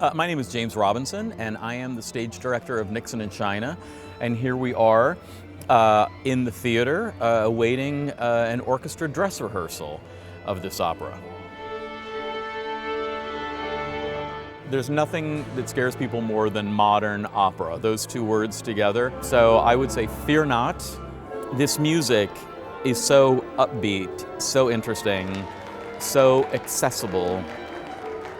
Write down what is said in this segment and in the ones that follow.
My name is James Robinson, and I am the stage director of Nixon in China. And here we are in the theater awaiting an orchestra dress rehearsal of this opera. There's nothing that scares people more than modern opera, those two words together. So I would say fear not. This music is so upbeat, so interesting, so accessible,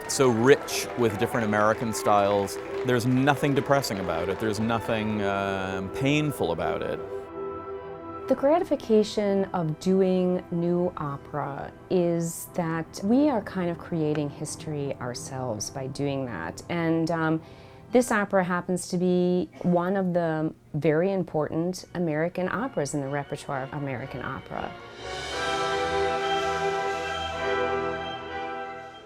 so rich with different American styles. There's nothing depressing about it. There's nothing painful about it. The gratification of doing new opera is that we are kind of creating history ourselves by doing that. And this opera happens to be one of the very important American operas in the repertoire of American opera.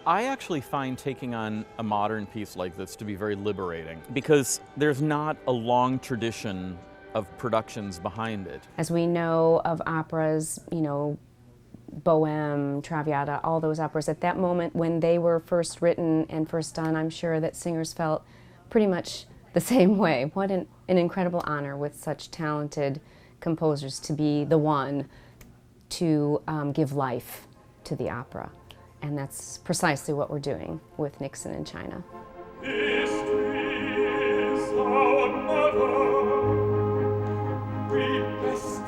I actually find taking on a modern piece like this to be very liberating because there's not a long tradition of productions behind it. As we know of operas, Bohème, Traviata, all those operas, at that moment when they were first written and first done, I'm sure that singers felt pretty much the same way. What an incredible honor with such talented composers to be the one to give life to the opera. And that's precisely what we're doing with Nixon in China. This is our mother. We best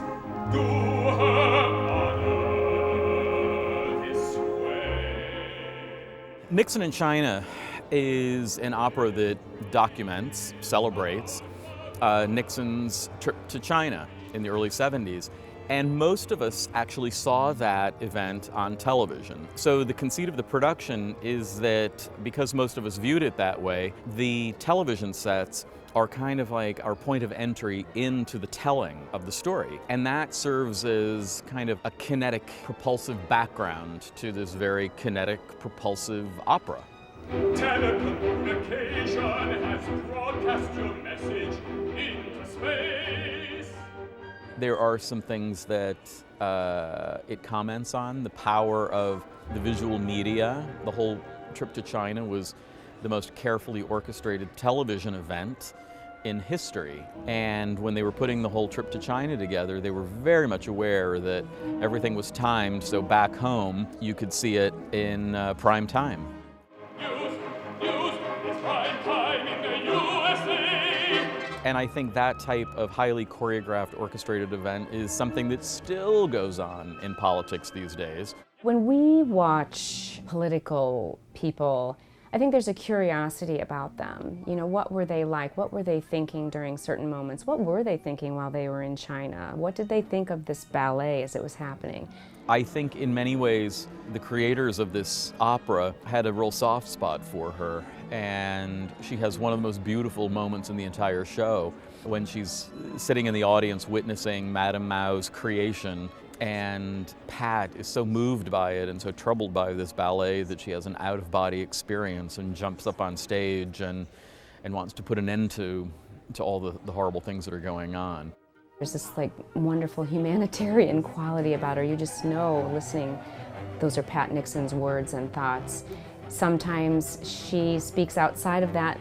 do her honor this way. Nixon in China is an opera that documents, celebrates Nixon's trip to China in the early 70s. And most of us actually saw that event on television. So the conceit of the production is that because most of us viewed it that way, the television sets are kind of like our point of entry into the telling of the story. And that serves as kind of a kinetic, propulsive background to this very kinetic, propulsive opera. Telecommunication has broadcast your message into space. There are some things that it comments on, the power of the visual media. The whole trip to China was the most carefully orchestrated television event in history. And when they were putting the whole trip to China together, they were very much aware that everything was timed, so back home you could see it in prime time. It's prime time in the USA. And I think that type of highly choreographed, orchestrated event is something that still goes on in politics these days. When we watch political people, I think there's a curiosity about them. What were they like? What were they thinking during certain moments? What were they thinking while they were in China? What did they think of this ballet as it was happening? I think in many ways the creators of this opera had a real soft spot for her, and she has one of the most beautiful moments in the entire show when she's sitting in the audience witnessing Madame Mao's creation, and Pat is so moved by it and so troubled by this ballet that she has an out-of-body experience and jumps up on stage and wants to put an end to all the horrible things that are going on. There's this wonderful humanitarian quality about her. You just know, listening, those are Pat Nixon's words and thoughts. Sometimes she speaks outside of that,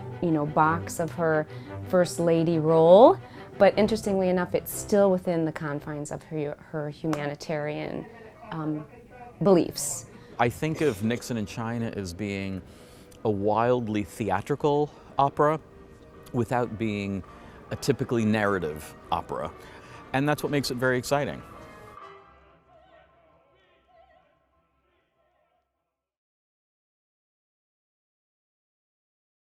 box of her First Lady role, but interestingly enough, it's still within the confines of her humanitarian beliefs. I think of Nixon in China as being a wildly theatrical opera without being a typically narrative opera. And that's what makes it very exciting.